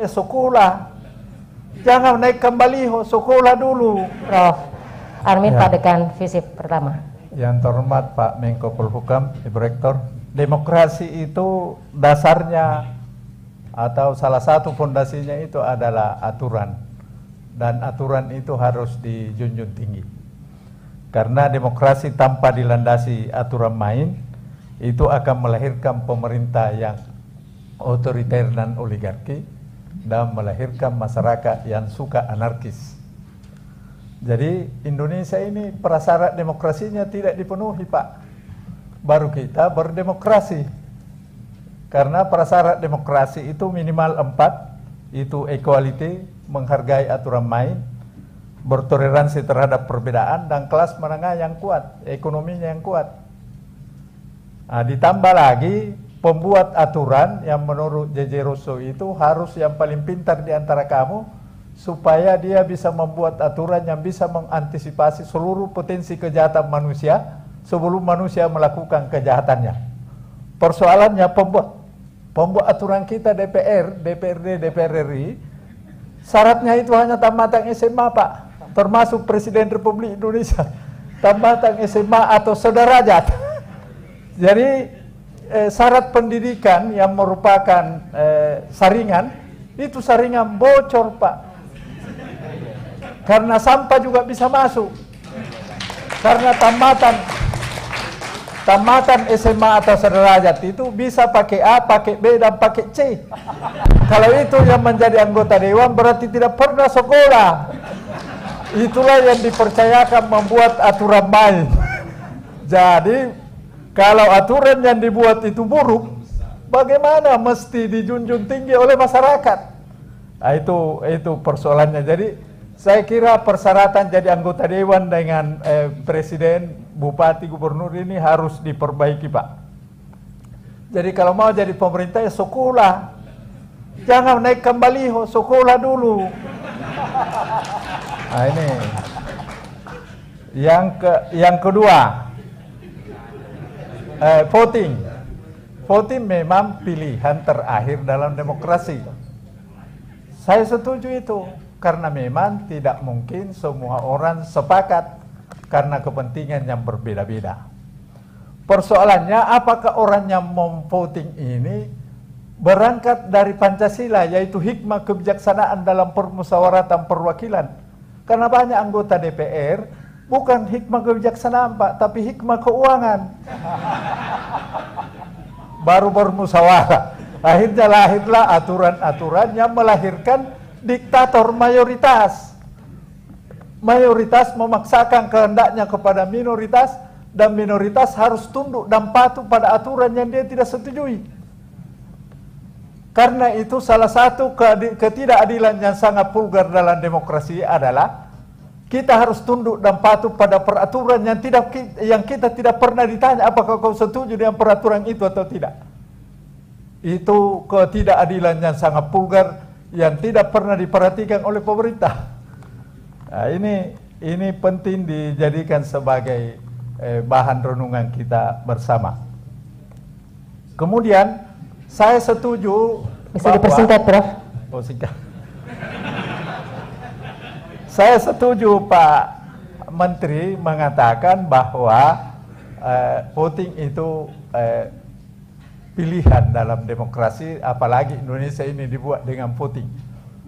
Sekolah, jangan naikkan baliho, sekolah dulu. Prof. Armin Ya. Padekan, visip pertama. Yang terhormat Pak Menko Polhukam, Ibu Rektor, demokrasi itu dasarnya atau salah satu fondasinya itu adalah aturan, dan aturan itu harus dijunjung tinggi. Karena demokrasi tanpa dilandasi aturan main itu akan melahirkan pemerintah yang otoriter dan oligarki, dan melahirkan masyarakat yang suka anarkis. Jadi Indonesia ini prasyarat demokrasinya tidak dipenuhi, Pak. Baru kita berdemokrasi. Karena prasyarat demokrasi itu minimal 4, itu equality, menghargai aturan main, bertoleransi terhadap perbedaan, dan kelas menengah yang kuat, ekonominya yang kuat. Nah, ditambah lagi pembuat aturan yang menurut J.J. Rousseau itu harus yang paling pintar di antara kamu, supaya dia bisa membuat aturan yang bisa mengantisipasi seluruh potensi kejahatan manusia sebelum manusia melakukan kejahatannya. Persoalannya pembuat aturan kita DPR, DPRD, DPR RI, syaratnya itu hanya tamatan SMA, Pak. Termasuk Presiden Republik Indonesia, tamatan SMA atau sederajat. Jadi syarat pendidikan yang merupakan saringan, itu saringan bocor, Pak. Karena sampah juga bisa masuk. Karena tamatan SMA atau sederajat itu bisa pakai A, pakai B, dan pakai C. Kalau itu yang menjadi anggota dewan berarti tidak pernah sekolah. Itulah yang dipercayakan membuat aturan main. Jadi kalau aturan yang dibuat itu buruk, bagaimana mesti dijunjung tinggi oleh masyarakat? Nah, itu persoalannya. Jadi saya kira persyaratan jadi anggota dewan dengan presiden, bupati, gubernur ini harus diperbaiki, Pak. Jadi kalau mau jadi pemerintah ya sekolah, jangan naikkan baliho, sekolah dulu. Nah, ini yang kedua. Voting memang pilihan terakhir dalam demokrasi. Saya setuju itu, karena memang tidak mungkin semua orang sepakat karena kepentingan yang berbeda-beda. Persoalannya, apakah orang yang memvoting ini berangkat dari Pancasila, yaitu hikmah kebijaksanaan dalam permusyawaratan perwakilan? Karena banyak anggota DPR bukan hikmah kebijaksanaan, Pak, tapi hikmah keuangan. Baru bermusyawarah. Akhirnya lahirlah aturan-aturan yang melahirkan diktator mayoritas. Mayoritas memaksakan kehendaknya kepada minoritas, dan minoritas harus tunduk dan patuh pada aturan yang dia tidak setujui. Karena itu salah satu ketidakadilan yang sangat vulgar dalam demokrasi adalah kita harus tunduk dan patuh pada peraturan yang kita tidak pernah ditanya apakah kau setuju dengan peraturan itu atau tidak. Itu ketidakadilan yang sangat vulgar yang tidak pernah diperhatikan oleh pemerintah. Nah, ini penting dijadikan sebagai bahan renungan kita bersama. Kemudian saya setuju. Bisa dipersingkat, Prof. Oh, singkat. Saya setuju Pak Menteri mengatakan bahwa voting itu pilihan dalam demokrasi, apalagi Indonesia ini dibuat dengan voting.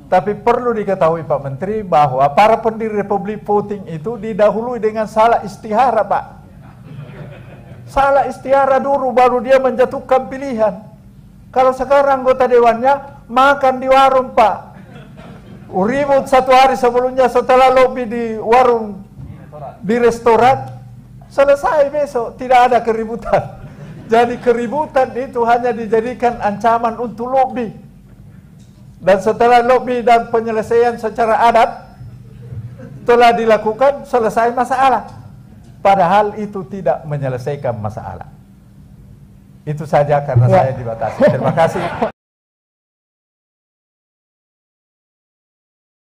Tapi perlu diketahui Pak Menteri bahwa para pendiri Republik voting itu didahului dengan salah istihara, Pak. Salah istihara dulu baru dia menjatuhkan pilihan. Kalau sekarang anggota dewannya makan di warung, Pak. Ribut satu hari sebelumnya setelah lobby di warung, di restoran, selesai besok, tidak ada keributan. Jadi keributan itu hanya dijadikan ancaman untuk lobby. Dan setelah lobby dan penyelesaian secara adat telah dilakukan, selesai masalah. Padahal itu tidak menyelesaikan masalah. Itu saja karena saya dibatasi. Terima kasih.